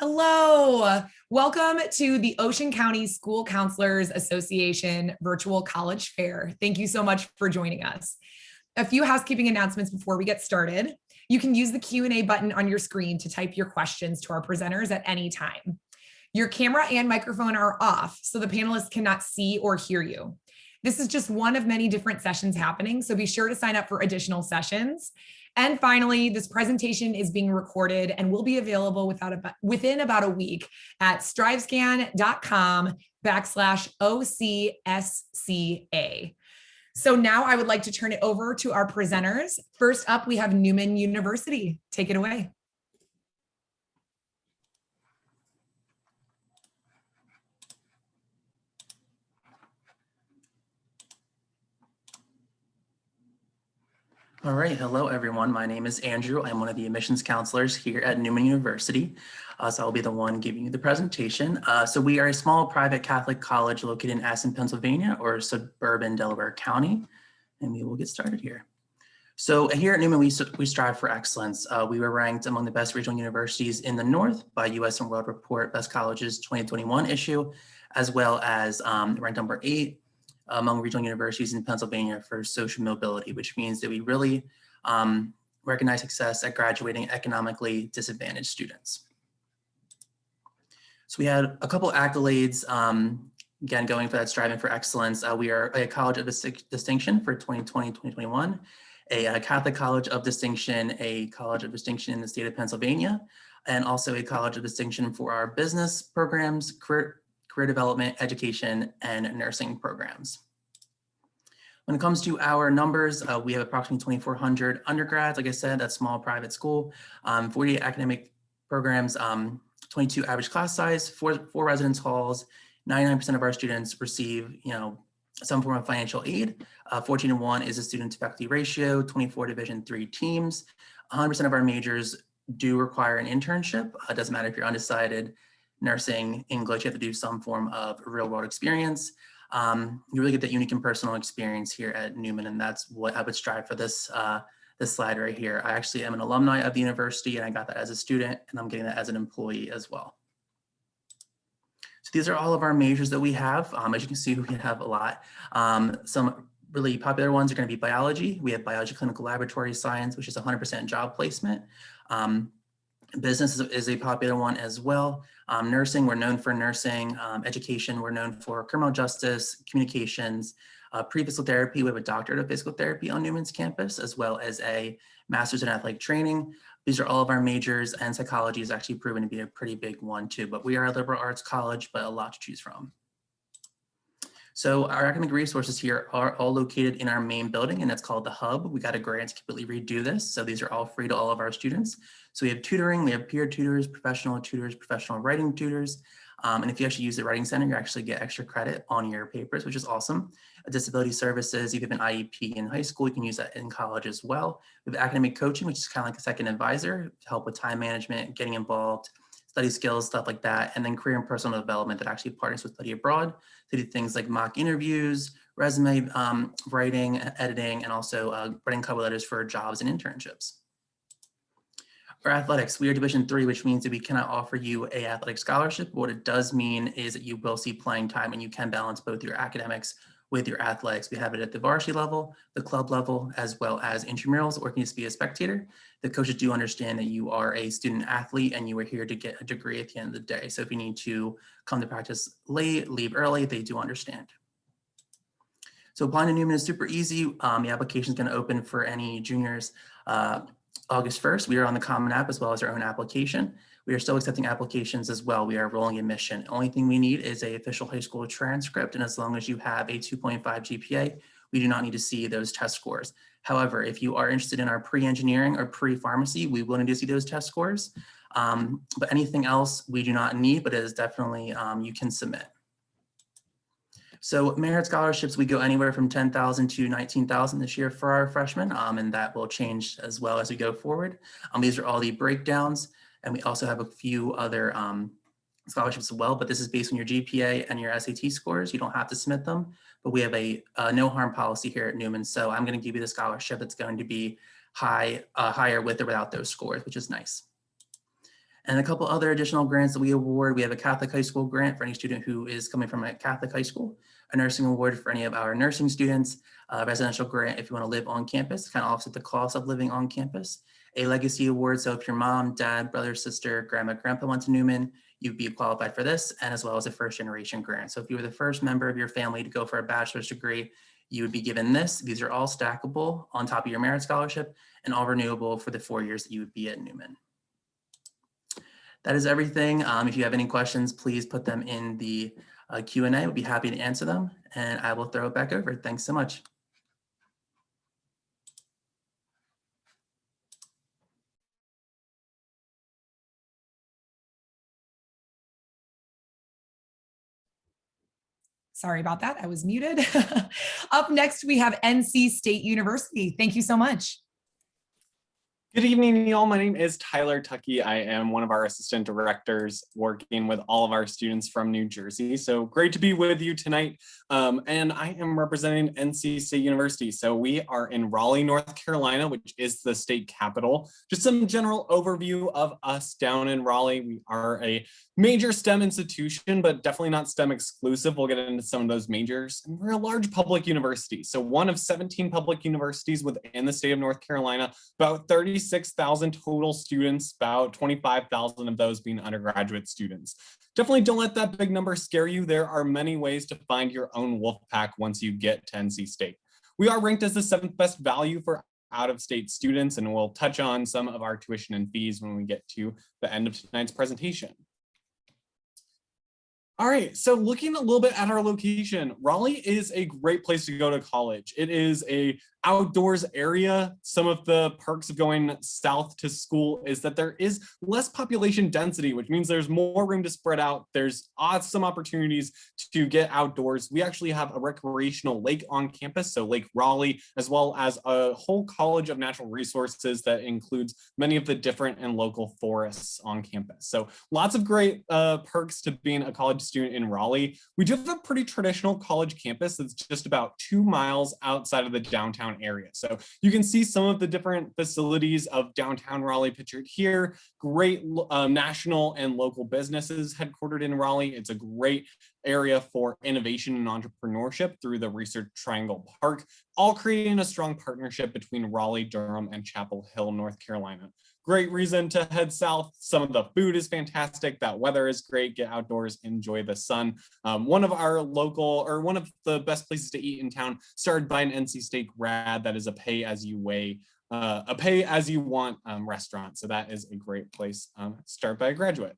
Hello, welcome to the Ocean County School Counselors Association Virtual College Fair. Thank you so much for joining us. A few housekeeping announcements before we get started. You can use the Q&A button on your screen to type your questions to our presenters at any time. Your camera and microphone are off, so the panelists cannot see or hear you. This is just one of many different sessions happening, so be sure to sign up for additional sessions. And finally, this presentation is being recorded and will be available within about a week at strivescan.com/OCSCA. So now I would like to turn it over to our presenters. First up, we have Newman University. Take it away. All right, hello everyone. My name is Andrew. I'm one of the admissions counselors here at Newman University. So I'll be the one giving you the presentation. So we are a small private Catholic college located in Aston, Pennsylvania, or suburban Delaware County, and we will get started here. So here at Newman, we strive for excellence. We were ranked among the best regional universities in the North by US and World Report Best Colleges 2021 issue, as well as ranked number 8 among regional universities in Pennsylvania for social mobility, which means that we really recognize success at graduating economically disadvantaged students. So we had a couple accolades, again, going for that striving for excellence. We are a College of Distinction for 2020-2021, a Catholic College of Distinction, a College of Distinction in the state of Pennsylvania, and also a College of Distinction for our business programs, career development, education, and nursing programs. When it comes to our numbers, we have approximately 2,400 undergrads. Like I said, that's small private school, 48 academic programs, 22 average class size, four residence halls. 99% of our students receive, some form of financial aid. 14:1 is a student to faculty ratio, 24 Division III teams. 100% of our majors do require an internship. It doesn't matter if you're undecided, nursing, English, you have to do some form of real world experience. You really get that unique and personal experience here at Newman, and that's what I would strive for this slide right here. I actually am an alumni of the university, and I got that as a student, and I'm getting that as an employee as well. So these are all of our majors that we have. As you can see, we have a lot. Some really popular ones are going to be biology. We have biology clinical laboratory science, which is 100% job placement. Business is a popular one as well. Nursing, we're known for nursing. Education, we're known for criminal justice, communications, pre-physical therapy. We have a doctorate of physical therapy on Newman's campus, as well as a master's in athletic training. These are all of our majors, and psychology is actually proven to be a pretty big one too, but we are a liberal arts college, but a lot to choose from. So our academic resources here are all located in our main building, and it's called the Hub. We got a grant to completely redo this. So these are all free to all of our students. So we have tutoring, we have peer tutors, professional writing tutors. And if you actually use the writing center, you actually get extra credit on your papers, which is awesome. Disability services, if you have an IEP in high school, you can use that in college as well. We have academic coaching, which is kind of like a second advisor to help with time management, getting involved, study skills, stuff like that. And then career and personal development that actually partners with Study Abroad to do things like mock interviews, resume writing, editing, and also writing cover letters for jobs and internships. For athletics, we are Division III, which means that we cannot offer you an athletic scholarship. What it does mean is that you will see playing time and you can balance both your academics with your athletics. We have it at the varsity level, the club level, as well as intramurals, or you can just be a spectator. The coaches do understand that you are a student athlete and you are here to get a degree at the end of the day. So if you need to come to practice late, leave early, they do understand. So applying to Newman is super easy. The application is going to open for any juniors August 1st. We are on the Common App as well as our own application. We are still accepting applications as well. We are rolling admission. Only thing we need is an official high school transcript. And as long as you have a 2.5 GPA, we do not need to see those test scores. However, if you are interested in our pre-engineering or pre-pharmacy, we will need to see those test scores. But anything else we do not need, but it is definitely you can submit. So merit scholarships, we go anywhere from $10,000 to $19,000 this year for our freshmen, and that will change as well as we go forward. These are all the breakdowns, and we also have a few other scholarships as well, but this is based on your GPA and your SAT scores. You don't have to submit them, but we have a no harm policy here at Newman. So I'm going to give you the scholarship that's going to be higher with or without those scores, which is nice. And a couple other additional grants that we award. We have a Catholic high school grant for any student who is coming from a Catholic high school, a nursing award for any of our nursing students, a residential grant if you want to live on campus, kind of offset the cost of living on campus, a legacy award. So if your mom, dad, brother, sister, grandma, grandpa went to Newman, you'd be qualified for this, and as well as a first generation grant. So if you were the first member of your family to go for a bachelor's degree, you would be given this. These are all stackable on top of your merit scholarship and all renewable for the 4 years that you would be at Newman. That is everything. If you have any questions, please put them in the Q&A. We'll be happy to answer them, and I will throw it back over. Thanks so much. Sorry about that. I was muted. Up next, we have NC State University. Thank you so much. Good evening, y'all. My name is Tyler Tuckey. I am one of our assistant directors working with all of our students from New Jersey. So great to be with you tonight. And I am representing NC State University. So we are in Raleigh, North Carolina, which is the state capital. Just some general overview of us down in Raleigh. We are a major STEM institution, but definitely not STEM exclusive. We'll get into some of those majors. And we're a large public university. So one of 17 public universities within the state of North Carolina, about 36,000 total students, about 25,000 of those being undergraduate students. Definitely don't let that big number scare you. There are many ways to find your own wolf pack once you get to NC State. We are ranked as the 7th best value for out-of-state students, and we'll touch on some of our tuition and fees when we get to the end of tonight's presentation. All right, so looking a little bit at our location, Raleigh is a great place to go to college. It is a outdoors area. Some of the perks of going south to school is that there is less population density, which means there's more room to spread out. There's awesome opportunities to get outdoors. We actually have a recreational lake on campus, so Lake Raleigh, as well as a whole college of natural resources that includes many of the different and local forests on campus. So lots of great perks to being a college student in Raleigh. We do have a pretty traditional college campus that's just about 2 miles outside of the downtown area. So you can see some of the different facilities of downtown Raleigh pictured here. Great national and local businesses headquartered in Raleigh. It's a great area for innovation and entrepreneurship through the Research Triangle Park, all creating a strong partnership between Raleigh, Durham, and Chapel Hill, North Carolina. Great reason to head south. Some of the food is fantastic. That weather is great. Get outdoors, enjoy the sun. One of the best places to eat in town, started by an NC State grad that is a pay as you want restaurant. So that is a great place started by a graduate.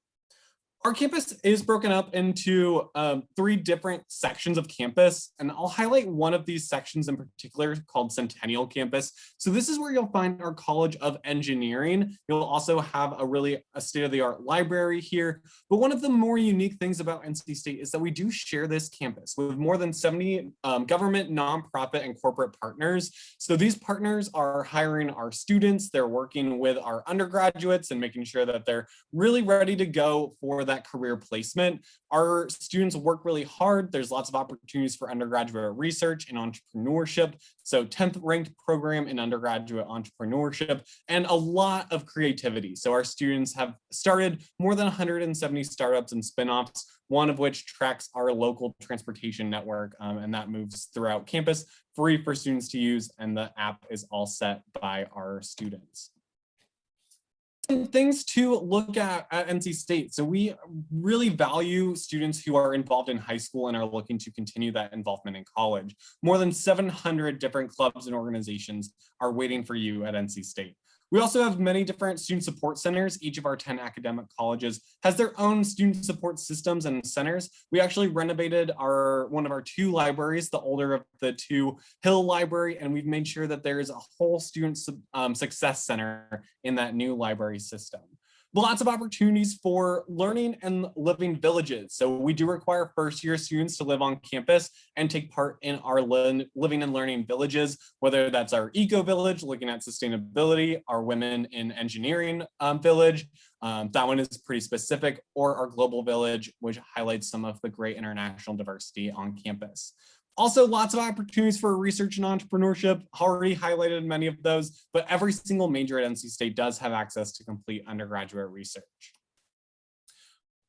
Our campus is broken up into 3 different sections of campus, and I'll highlight one of these sections in particular called Centennial Campus. So this is where you'll find our College of Engineering. You'll also have a state-of-the-art library here, but one of the more unique things about NC State is that we do share this campus with more than 70 government, nonprofit, and corporate partners. So these partners are hiring our students, they're working with our undergraduates and making sure that they're really ready to go for that career placement. Our students work really hard. There's lots of opportunities for undergraduate research and entrepreneurship. So 10th ranked program in undergraduate entrepreneurship and a lot of creativity. So our students have started more than 170 startups and spinoffs, one of which tracks our local transportation network, and that moves throughout campus, free for students to use, and the app is all set by our students. Things to look at NC State. So we really value students who are involved in high school and are looking to continue that involvement in college. More than 700 different clubs and organizations are waiting for you at NC State. We also have many different student support centers. Each of our 10 academic colleges has their own student support systems and centers. We actually renovated one of our 2 libraries, the older of the 2, Hill Library, and we've made sure that there is a whole student success center in that new library system. Lots of opportunities for learning and living villages. So we do require first-year students to live on campus and take part in our living and learning villages, whether that's our eco village, looking at sustainability, our women in engineering village, that one is pretty specific, or our global village, which highlights some of the great international diversity on campus. Also, lots of opportunities for research and entrepreneurship. Already highlighted many of those, but every single major at NC State does have access to complete undergraduate research.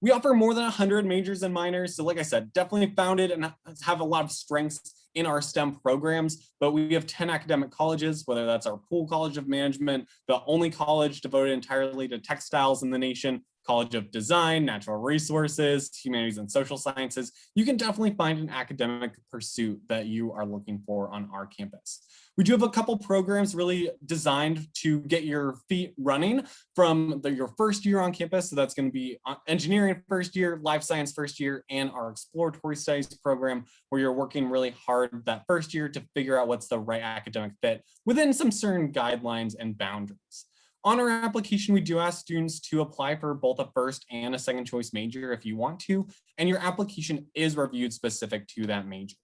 We offer more than 100 majors and minors. So like I said, definitely founded and have a lot of strengths in our STEM programs, but we have 10 academic colleges, whether that's our Poole College of Management, the only college devoted entirely to textiles in the nation, College of Design, Natural Resources, Humanities and Social Sciences. You can definitely find an academic pursuit that you are looking for on our campus. We do have a couple programs really designed to get your feet running from your first year on campus. So that's going to be engineering first year, life science first year, and our exploratory studies program, where you're working really hard that first year to figure out what's the right academic fit within some certain guidelines and boundaries. On our application, we do ask students to apply for both a first and a second choice major if you want to, and your application is reviewed specific to that major.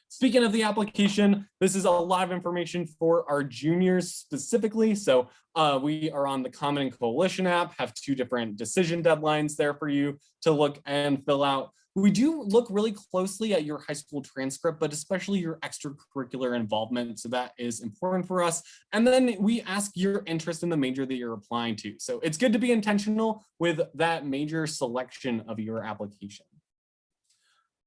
Speaking of the application, this is a lot of information for our juniors specifically. So we are on the Common and Coalition app, have 2 different decision deadlines there for you to look and fill out. We do look really closely at your high school transcript, but especially your extracurricular involvement. So that is important for us. And then we ask your interest in the major that you're applying to. So it's good to be intentional with that major selection of your application.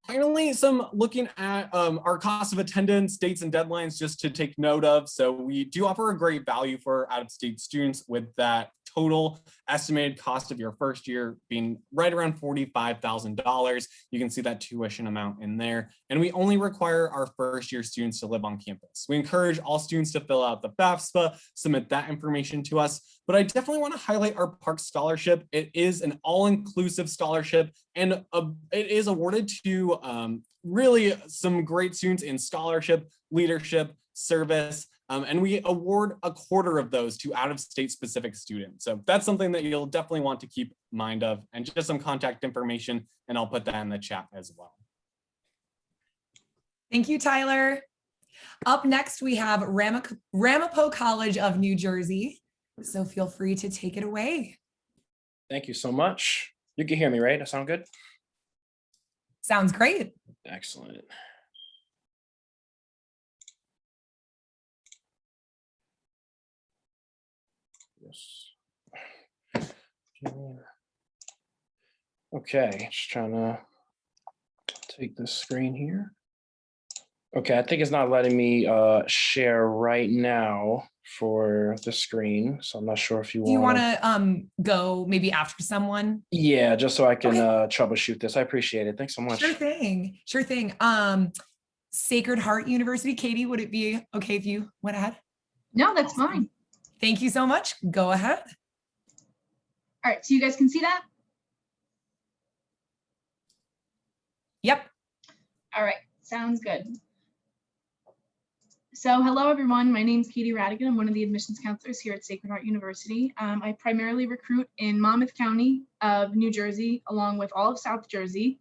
Finally, some looking at our cost of attendance, dates and deadlines just to take note of. So we do offer a great value for out-of-state students with that total estimated cost of your first year being right around $45,000. You can see that tuition amount in there. And we only require our first year students to live on campus. We encourage all students to fill out the FAFSA, submit that information to us. But I definitely want to highlight our Park Scholarship. It is an all-inclusive scholarship, and it is awarded to really some great students in scholarship, leadership, service, and we award a quarter of those to out-of-state specific students. So that's something that you'll definitely want to keep mind of, and just some contact information, and I'll put that in the chat as well. Thank you, Tyler. Up next, we have Ramapo College of New Jersey. So feel free to take it away. Thank you so much. You can hear me, right? That sound good? Sounds great. Excellent. Yes. Okay, just trying to take this screen here. Okay, I think it's not letting me share right now for the screen, so I'm not sure if you want. Do you want to go maybe after someone? Yeah, just so I can troubleshoot this. I appreciate it. Thanks so much. Sure thing. Sure thing. Sacred Heart University. Katie, would it be okay if you went ahead? No, that's fine. Thank you so much. Go ahead. All right, so you guys can see that? Yep. All right, sounds good. So hello, everyone. My name is Katie Radigan. I'm one of the admissions counselors here at Sacred Heart University. I primarily recruit in Monmouth County of New Jersey, along with all of South Jersey.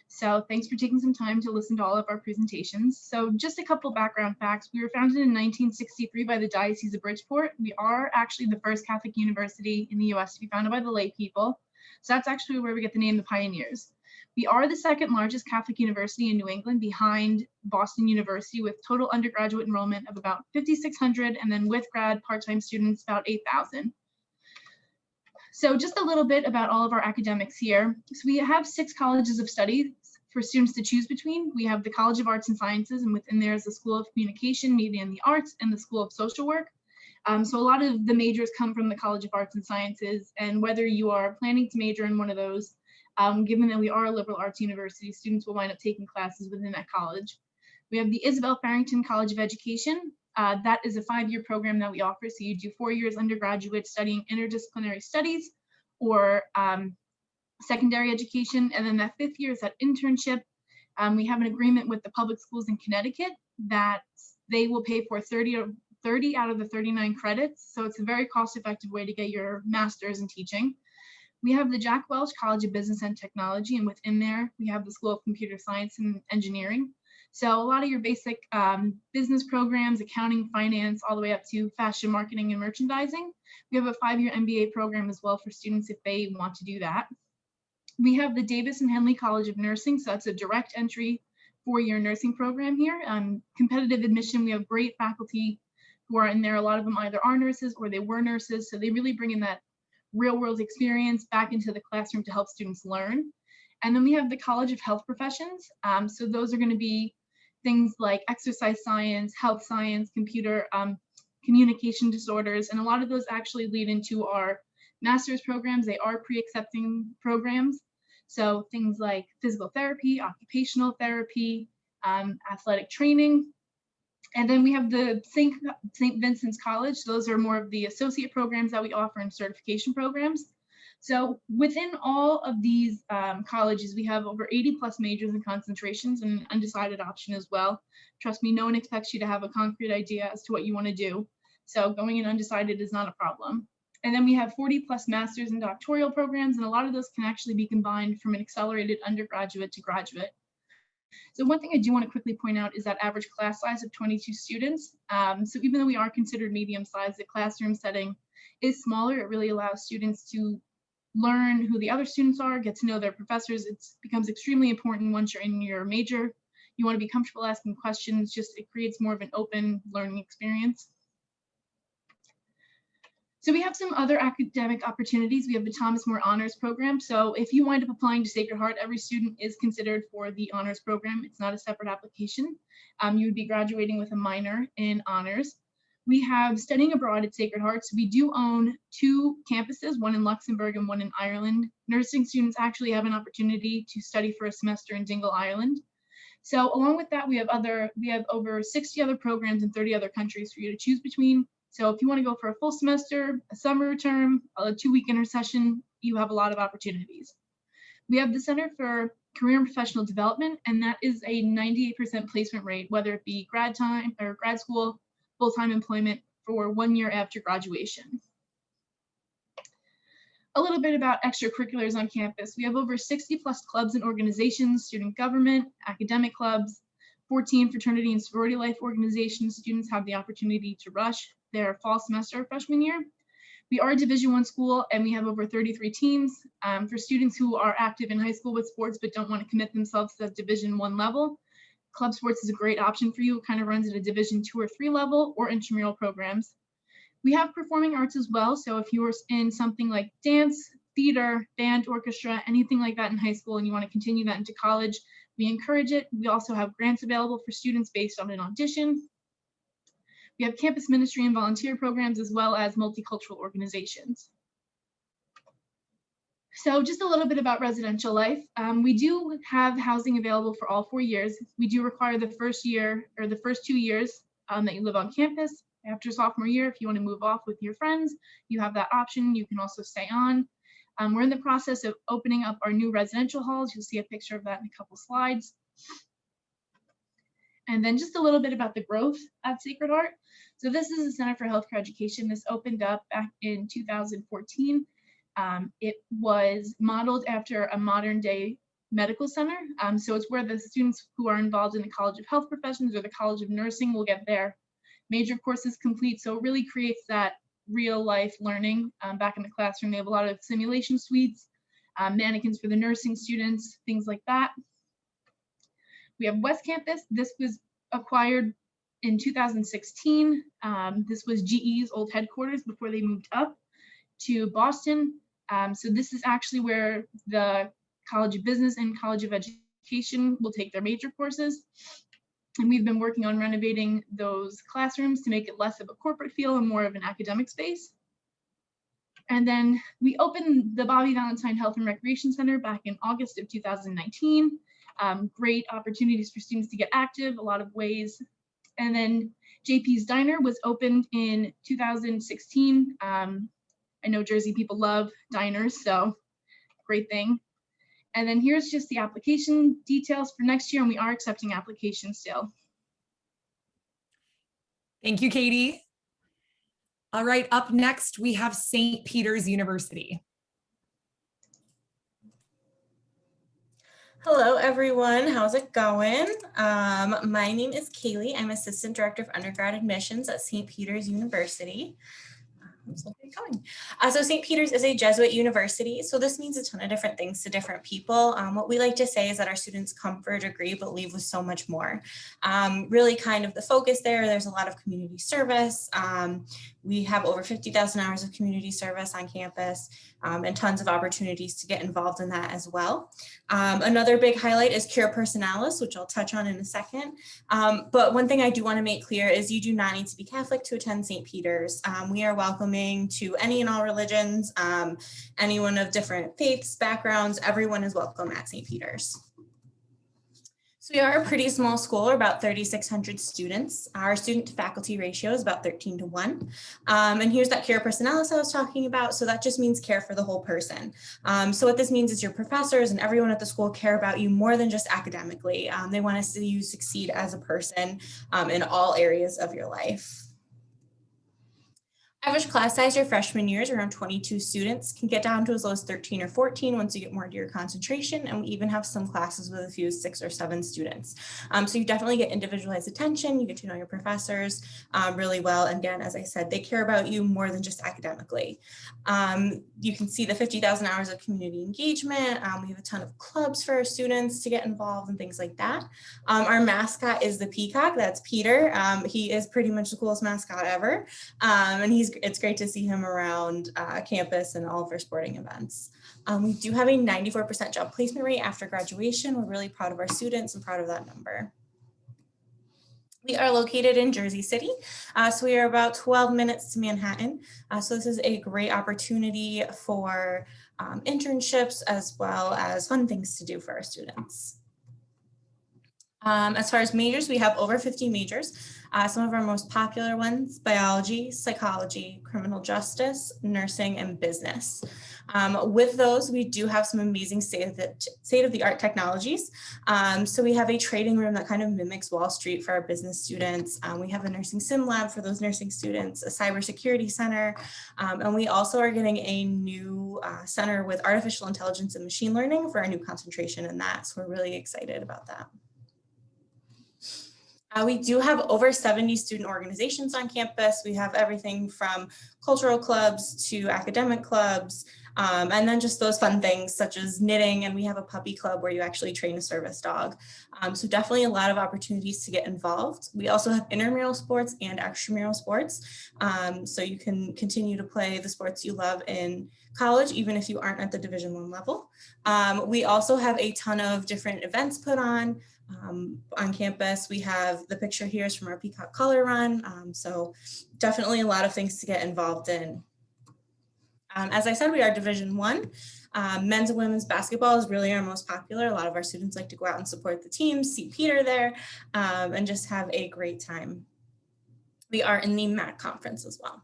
So thanks for taking some time to listen to all of our presentations. So just a couple background facts. We were founded in 1963 by the Diocese of Bridgeport. We are actually the first Catholic university in the US to be founded by the lay people. So that's actually where we get the name the Pioneers. We are the second largest Catholic university in New England, behind Boston University, with total undergraduate enrollment of about 5,600, and then with grad part-time students, about 8,000. So just a little bit about all of our academics here. So we have 6 colleges of study for students to choose between. We have the College of Arts and Sciences, and within there is the School of Communication, Media and the Arts, and the School of Social Work. So a lot of the majors come from the College of Arts and Sciences, and whether you are planning to major in one of those, given that we are a liberal arts university, students will wind up taking classes within that college. We have the Isabel Farrington College of Education. That is a 5-year program that we offer. So you do 4 years undergraduate studying interdisciplinary studies or secondary education. And then that 5th year is that internship. We have an agreement with the public schools in Connecticut that they will pay for 30 out of the 39 credits. So it's a very cost-effective way to get your master's in teaching. We have the Jack Welch College of Business and Technology, and within there, we have the School of Computer Science and Engineering. So a lot of your basic business programs, accounting, finance, all the way up to fashion, marketing, and merchandising. We have a 5-year MBA program as well for students if they want to do that. We have the Davis and Henley College of Nursing, so that's a direct entry 4-year nursing program here. Competitive admission, we have great faculty who are in there. A lot of them either are nurses or they were nurses, so they really bring in that real world experience back into the classroom to help students learn. And then we have the College of Health Professions. So those are going to be things like exercise science, health science, computer, communication disorders, and a lot of those actually lead into our master's programs. They are pre-accepting programs. So things like physical therapy, occupational therapy, athletic training. And then we have the St. Vincent's College. Those are more of the associate programs that we offer and certification programs. So within all of these colleges, we have over 80 plus majors and concentrations and an undecided option as well. Trust me, no one expects you to have a concrete idea as to what you want to do. So going in undecided is not a problem. And then we have 40 plus master's and doctoral programs, and a lot of those can actually be combined from an accelerated undergraduate to graduate. So one thing I do want to quickly point out is that average class size of 22 students. So even though we are considered medium sized, the classroom setting is smaller. It really allows students to learn who the other students are, get to know their professors. It becomes extremely important once you're in your major. You want to be comfortable asking questions, just it creates more of an open learning experience. So we have some other academic opportunities. We have the Thomas More Honors Program. So if you wind up applying to Sacred Heart, every student is considered for the honors program. It's not a separate application. You would be graduating with a minor in honors. We have studying abroad at Sacred Heart. So we do own 2 campuses, one in Luxembourg and one in Ireland. Nursing students actually have an opportunity to study for a semester in Dingle, Ireland. So along with that, we have over 60 other programs in 30 other countries for you to choose between. So if you want to go for a full semester, a summer term, a 2-week intersession, you have a lot of opportunities. We have the Center for Career and Professional Development, and that is a 98% placement rate, whether it be grad time or grad school, full-time employment for 1 year after graduation. A little bit about extracurriculars on campus. We have over 60 plus clubs and organizations, student government, academic clubs, 14 fraternity and sorority life organizations. Students have the opportunity to rush their fall semester freshman year. We are a Division I school, and we have over 33 teams. For students who are active in high school with sports but don't want to commit themselves to the Division I level, club sports is a great option for you. It kind of runs at a Division II or III level, or intramural programs. We have performing arts as well. So if you are in something like dance, theater, band, orchestra, anything like that in high school, and you want to continue that into college, we encourage it. We also have grants available for students based on an audition. We have campus ministry and volunteer programs, as well as multicultural organizations. So just a little bit about residential life. We do have housing available for all 4 years. We do require the first year or the first 2 years that you live on campus. After sophomore year, if you want to move off with your friends, you have that option. You can also stay on. We're in the process of opening up our new residential halls. You'll see a picture of that in a couple slides. And then just a little bit about the growth at Sacred Heart. So this is the Center for Healthcare Education. This opened up back in 2014. It was modeled after a modern day medical center. So it's where the students who are involved in the College of Health Professions or the College of Nursing will get their major courses complete. So it really creates that real life learning back in the classroom. They have a lot of simulation suites, mannequins for the nursing students, things like that. We have West Campus. This was acquired in 2016. This was GE's old headquarters before they moved up to Boston. So this is actually where the College of Business and College of Education will take their major courses. And we've been working on renovating those classrooms to make it less of a corporate feel and more of an academic space. And then we opened the Bobby Valentine Health and Recreation Center back in August of 2019. Great opportunities for students to get active, a lot of ways. And then JP's Diner was opened in 2016. I know Jersey people love diners, so great thing. And then here's just the application details for next year, and we are accepting applications still. Thank you, Katie. All right, up next, we have St. Peter's University. Hello, everyone. How's it going? My name is Kaylee. I'm Assistant Director of Undergrad Admissions at St. Peter's University. So keep going. So St. Peter's is a Jesuit university, so this means a ton of different things to different people. What we like to say is that our students come for a degree but leave with so much more. Really kind of the focus there's a lot of community service. We have over 50,000 hours of community service on campus and tons of opportunities to get involved in that as well. Another big highlight is Cura Personalis, which I'll touch on in a second. But one thing I do want to make clear is you do not need to be Catholic to attend St. Peter's. We are welcoming to any and all religions, anyone of different faiths, backgrounds, everyone is welcome at St. Peter's. So we are a pretty small school, about 3,600 students. Our student to faculty ratio is about 13:1. And here's that Cura Personalis I was talking about. So that just means care for the whole person. So what this means is your professors and everyone at the school care about you more than just academically. They want to see you succeed as a person in all areas of your life. Average class size your freshman year is around 22 students, can get down to as low as 13 or 14 once you get more into your concentration. And we even have some classes with a few 6 or 7 students. So you definitely get individualized attention. You get to know your professors really well. And again, as I said, they care about you more than just academically. You can see the 50,000 hours of community engagement. We have a ton of clubs for our students to get involved and things like that. Our mascot is the peacock. That's Peter. He is pretty much the coolest mascot ever. And it's great to see him around campus and all of our sporting events. We do have a 94% job placement rate after graduation. We're really proud of our students and proud of that number. We are located in Jersey City, so we are about 12 minutes to Manhattan. So this is a great opportunity for internships as well as fun things to do for our students. As far as majors, we have over 50 majors. Some of our most popular ones: biology, psychology, criminal justice, nursing, and business. With those, we do have some amazing state-of-the-art technologies. So we have a trading room that kind of mimics Wall Street for our business students. We have a nursing sim lab for those nursing students, a cybersecurity center, and we also are getting a new center with artificial intelligence and machine learning for our new concentration in that. So we're really excited about that. We do have over 70 student organizations on campus. We have everything from cultural clubs to academic clubs, and then just those fun things such as knitting, and we have a puppy club where you actually train a service dog. So definitely a lot of opportunities to get involved. We also have intramural sports and extramural sports, so you can continue to play the sports you love in college, even if you aren't at the Division I level. We also have a ton of different events put on campus. We have the picture here is from our Peacock Color Run. So definitely a lot of things to get involved in. As I said, we are Division I. Men's and women's basketball is really our most popular. A lot of our students like to go out and support the teams, see Peter there, and just have a great time. We are in the MAC conference as well.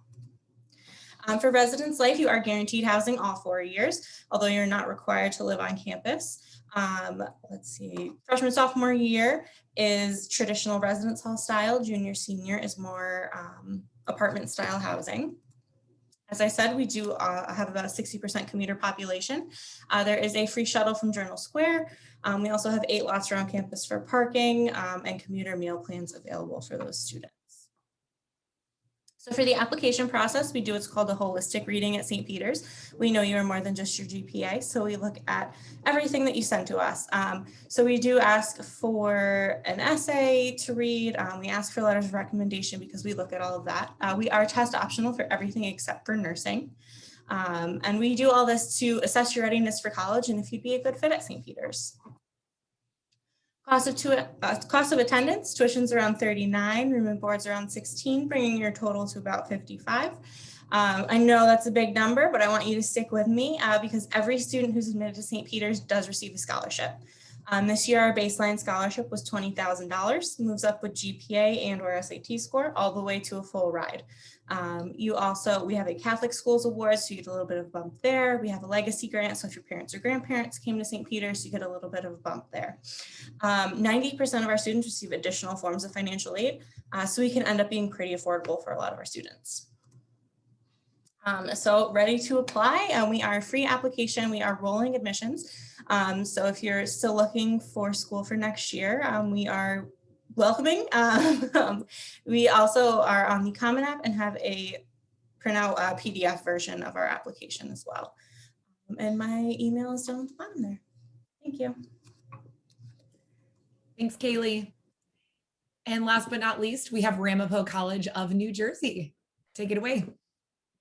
For residence life, you are guaranteed housing all 4 years, although you're not required to live on campus. Let's see, freshman, sophomore year is traditional residence hall style. Junior, senior is more apartment style housing. As I said, we do have about a 60% commuter population. There is a free shuttle from Journal Square. We also have 8 lots around campus for parking and commuter meal plans available for those students. So for the application process, we do what's called a holistic reading at St. Peter's. We know you are more than just your GPA, so we look at everything that you send to us. So we do ask for an essay to read. We ask for letters of recommendation because we look at all of that. We are test optional for everything except for nursing. And we do all this to assess your readiness for college and if you'd be a good fit at St. Peter's. Cost of attendance, tuition's around $39, room and board's around $16, bringing your total to about $55. I know that's a big number, but I want you to stick with me because every student who's admitted to St. Peter's does receive a scholarship. This year, our baseline scholarship was $20,000, moves up with GPA and or SAT score all the way to a full ride. We have a Catholic Schools Award, so you get a little bit of a bump there. We have a legacy grant, so if your parents or grandparents came to St. Peter's, you get a little bit of a bump there. 90% of our students receive additional forms of financial aid, so we can end up being pretty affordable for a lot of our students. So ready to apply, we are a free application, we are rolling admissions. So if you're still looking for school for next year, we are welcoming. We also are on the Common App and have a print out a PDF version of our application as well. And my email is down at the bottom there. Thank you. Thanks, Kaylee. And last but not least, we have Ramapo College of New Jersey. Take it away.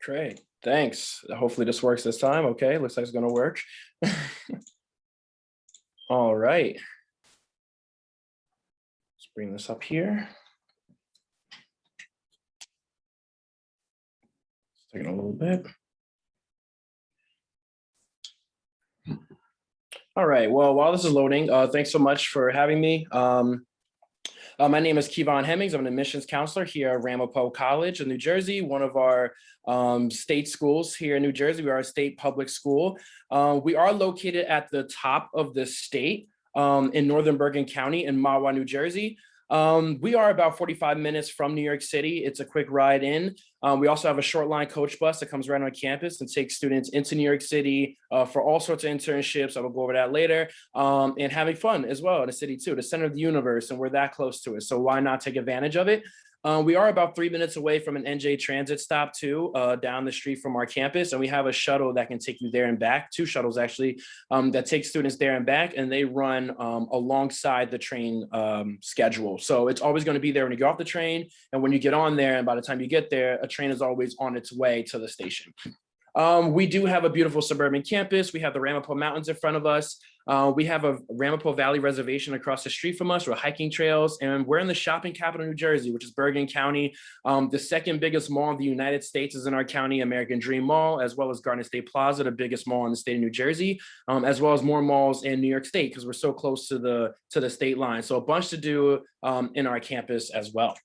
Great, thanks. Hopefully this works this time. Okay, looks like it's gonna work. All right. Let's bring this up here. It's taking a little bit. All right, well, while this is loading, thanks so much for having me. My name is Kevon Hemmings. I'm an admissions counselor here at Ramapo College in New Jersey, one of our state schools here in New Jersey. We are a state public school. We are located at the top of the state in Northern Bergen County in Mahwah, New Jersey. We are about 45 minutes from New York City. It's a quick ride in. We also have a short line coach bus that comes right on campus and takes students into New York City for all sorts of internships. I will go over that later, and having fun as well in the city too, the center of the universe, and we're that close to it. So why not take advantage of it? We are about 3 minutes away from an NJ transit stop too, down the street from our campus. And we have a shuttle that can take you there and back, 2 shuttles actually, that take students there and back, and they run alongside the train schedule. So it's always gonna be there when you get off the train and when you get on there, and by the time you get there, a train is always on its way to the station. We do have a beautiful suburban campus. We have the Ramapo Mountains in front of us. We have a Ramapo Valley Reservation across the street from us with hiking trails, and we're in the shopping capital of New Jersey, which is Bergen County. The second biggest mall in the United States is in our county, American Dream Mall, as well as Garden State Plaza, the biggest mall in the state of New Jersey, as well as more malls in New York State because we're so close to the state line. So a bunch to do in our campus as well.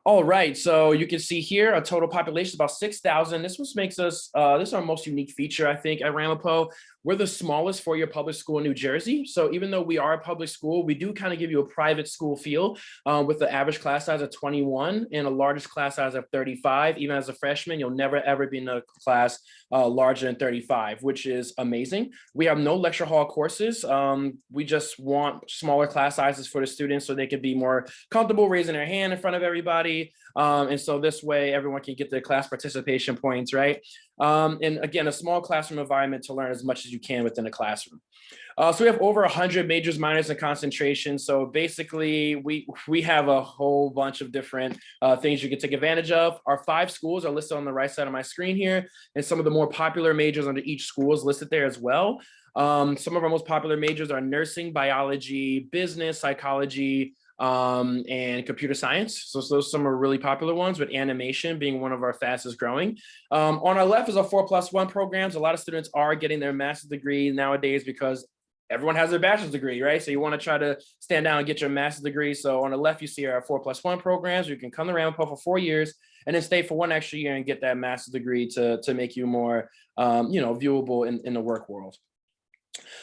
All right, so you can see here a total population about 6,000. This makes us, this is our most unique feature, I think, at Ramapo. We're the smallest four-year public school in New Jersey. So even though we are a public school, we do kind of give you a private school feel with the average class size of 21 and a largest class size of 35. Even as a freshman, you'll never ever be in a class larger than 35, which is amazing. We have no lecture hall courses. We just want smaller class sizes for the students so they can be more comfortable raising their hand in front of everybody. And so this way everyone can get their class participation points, right? And again, a small classroom environment to learn as much as you can within a classroom. So we have over 100 majors, minors, and concentrations. So basically, we have a whole bunch of different things you can take advantage of. Our 5 schools are listed on the right side of my screen here, and some of the more popular majors under each school is listed there as well. Some of our most popular majors are nursing, biology, business, psychology, and computer science. So those are some are really popular ones, with animation being one of our fastest growing. On our left is our 4+1 programs. A lot of students are getting their master's degree nowadays because everyone has their bachelor's degree, right? So you want to try to stand down and get your master's degree. So on the left, you see our 4+1 programs. You can come to Ramapo for 4 years and then stay for 1 extra year and get that master's degree to make you more, viewable in the work world.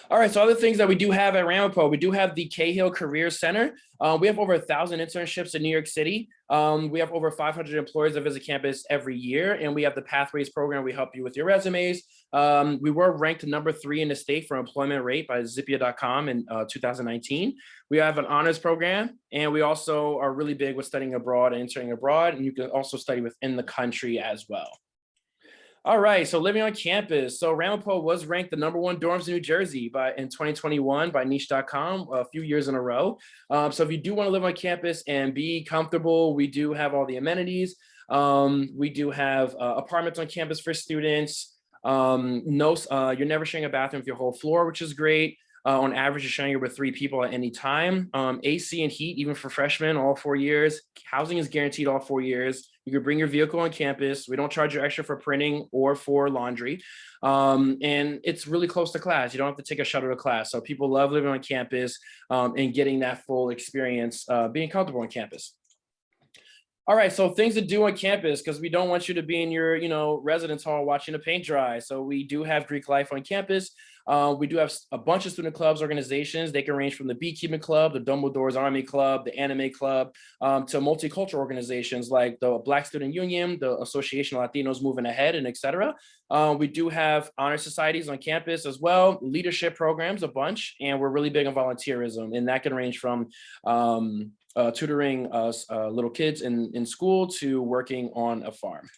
All right, so other things that we do have at Ramapo, we do have the Cahill Career Center. We have over 1,000 internships in New York City. We have over 500 employees that visit campus every year, and we have the Pathways program. We help you with your resumes. We were ranked number 3 in the state for employment rate by Zippia.com in 2019. We have an honors program, and we also are really big with studying abroad and interning abroad, and you can also study within the country as well. All right, so living on campus. So Ramapo was ranked the #1 dorms in New Jersey in 2021 by niche.com a few years in a row. So if you do want to live on campus and be comfortable, we do have all the amenities. We do have apartments on campus for students. You're never sharing a bathroom with your whole floor, which is great. On average, you're sharing it with 3 people at any time. AC and heat, even for freshmen, all 4 years. Housing is guaranteed all 4 years. You can bring your vehicle on campus. We don't charge you extra for printing or for laundry. And it's really close to class. You don't have to take a shuttle to class. So people love living on campus and getting that full experience, being comfortable on campus. All right, so things to do on campus, because we don't want you to be in your, residence hall watching the paint dry. So we do have Greek life on campus. We do have a bunch of student clubs, organizations. They can range from the Beekeeping Club, the Dumbledore's Army Club, the Anime Club, to multicultural organizations like the Black Student Union, the Association of Latinos Moving Ahead, and etc. We do have honor societies on campus as well, leadership programs, a bunch, and we're really big on volunteerism, and that can range from tutoring little kids in school to working on a farm.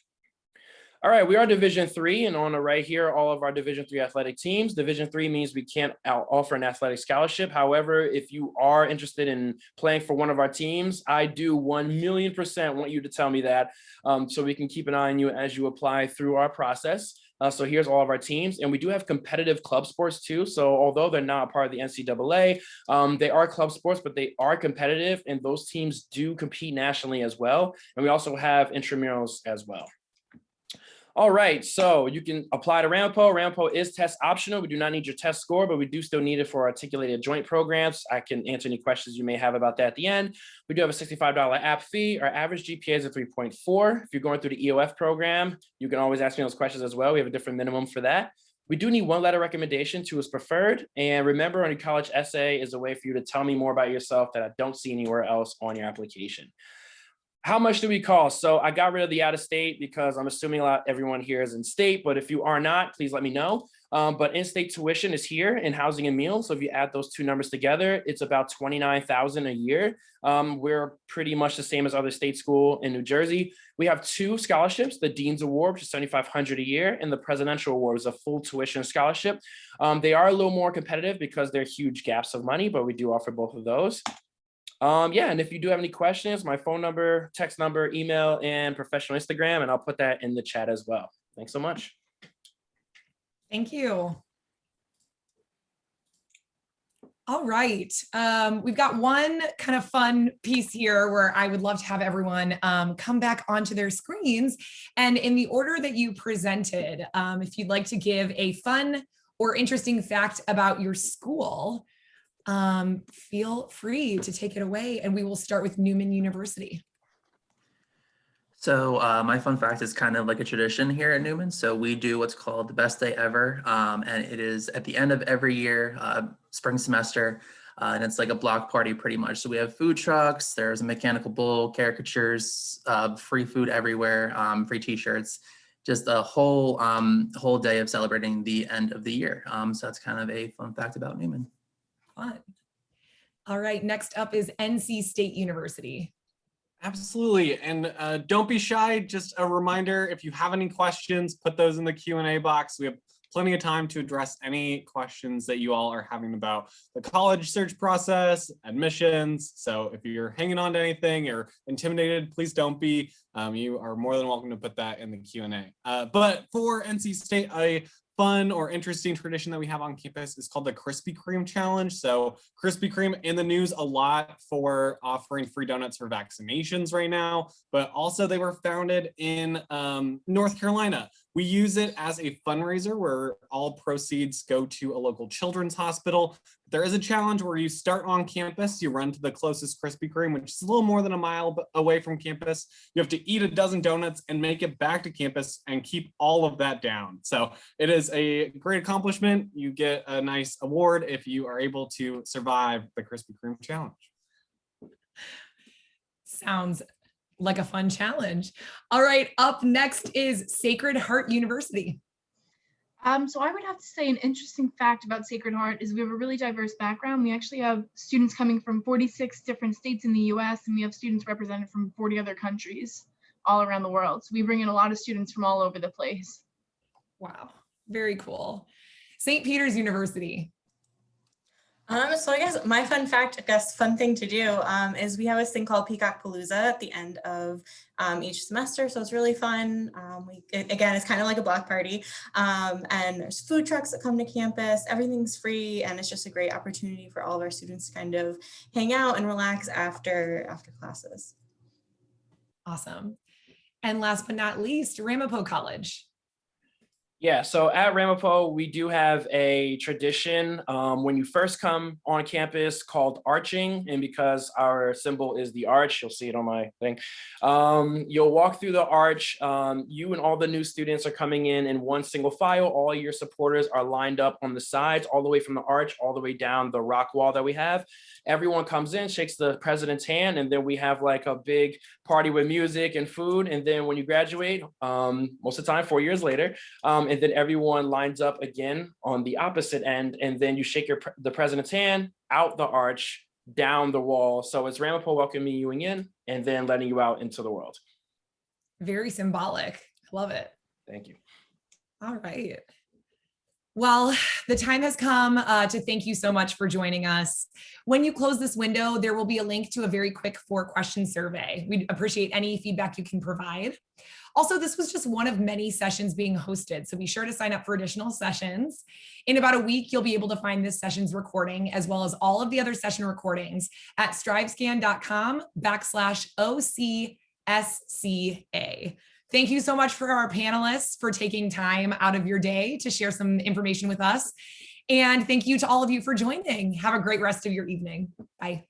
All right, we are Division III, and on the right here, all of our Division III athletic teams. Division III means we can't offer an athletic scholarship. However, if you are interested in playing for one of our teams, I do 1,000,000% want you to tell me that, so we can keep an eye on you as you apply through our process. So here's all of our teams, and we do have competitive club sports too. So although they're not part of the NCAA, they are club sports, but they are competitive, and those teams do compete nationally as well. And we also have intramurals as well. All right, so you can apply to Ramapo. Ramapo is test optional. We do not need your test score, but we do still need it for articulated joint programs. I can answer any questions you may have about that at the end. We do have a $65 app fee. Our average GPA is a 3.4. If you're going through the EOF program, you can always ask me those questions as well. We have a different minimum for that. We do need one letter recommendation to as preferred. And remember, on your college essay is a way for you to tell me more about yourself that I don't see anywhere else on your application. How much do we cost? So I got rid of the out of state because I'm assuming everyone here is in state, but if you are not, please let me know. But in-state tuition is here in housing and meals. So if you add those two numbers together, it's about $29,000 a year. We're pretty much the same as other state school in New Jersey. We have two scholarships, the Dean's Award, which is $7,500 a year, and the Presidential Award is a full tuition scholarship. They are a little more competitive because they're huge gaps of money, but we do offer both of those. Yeah, and if you do have any questions, my phone number, text number, email, and professional Instagram, and I'll put that in the chat as well. Thanks so much. Thank you. All right, we've got one kind of fun piece here where I would love to have everyone come back onto their screens. And in the order that you presented, if you'd like to give a fun or interesting fact about your school, feel free to take it away, and we will start with Newman University. So my fun fact is kind of like a tradition here at Newman. So we do what's called the best day ever. And it is at the end of every year, spring semester. And it's like a block party pretty much. So we have food trucks, there's a mechanical bull, caricatures, free food everywhere, free t-shirts, just a whole day of celebrating the end of the year. So that's kind of a fun fact about Newman. Fun. All right, next up is NC State University. Absolutely, and don't be shy. Just a reminder, if you have any questions, put those in the Q&A box. We have plenty of time to address any questions that you all are having about the college search process, admissions. So if you're hanging on to anything or intimidated, please don't be. You are more than welcome to put that in the Q&A. But for NC State, a fun or interesting tradition that we have on campus is called the Krispy Kreme Challenge. So Krispy Kreme in the news a lot for offering free donuts for vaccinations right now, but also they were founded in North Carolina. We use it as a fundraiser where all proceeds go to a local children's hospital. There is a challenge where you start on campus, you run to the closest Krispy Kreme, which is a little more than a mile away from campus. You have to eat a dozen donuts and make it back to campus and keep all of that down. So it is a great accomplishment. You get a nice award if you are able to survive the Krispy Kreme challenge. Sounds like a fun challenge. All right, up next is Sacred Heart University. So I would have to say an interesting fact about Sacred Heart is we have a really diverse background. We actually have students coming from 46 different states in the US, and we have students represented from 40 other countries all around the world. So we bring in a lot of students from all over the place. Wow, very cool. St. Peter's University. So I guess my fun fact, fun thing to do is we have this thing called Peacock Palooza at the end of each semester. So it's really fun. Again, it's kind of like a block party. And there's food trucks that come to campus. Everything's free. And it's just a great opportunity for all of our students to kind of hang out and relax after classes. Awesome. And last but not least, Ramapo College. Yeah, so at Ramapo, we do have a tradition when you first come on campus called arching. And because our symbol is the arch, you'll see it on my thing. You'll walk through the arch. You and all the new students are coming in one single file. All your supporters are lined up on the sides, all the way from the arch, all the way down the rock wall that we have. Everyone comes in, shakes the president's hand, and then we have like a big party with music and food. And then when you graduate, most of the time, 4 years later, and then everyone lines up again on the opposite end, and then you shake the president's hand out the arch, down the wall. So it's Ramapo welcoming you in, and then letting you out into the world. Very symbolic. I love it. Thank you. All right. Well, the time has come to thank you so much for joining us. When you close this window, there will be a link to a very quick 4-question survey. We'd appreciate any feedback you can provide. Also, this was just one of many sessions being hosted, so be sure to sign up for additional sessions. In about a week, you'll be able to find this session's recording as well as all of the other session recordings at strivescan.com/OCSCA. Thank you so much for our panelists for taking time out of your day to share some information with us. And thank you to all of you for joining. Have a great rest of your evening. Bye.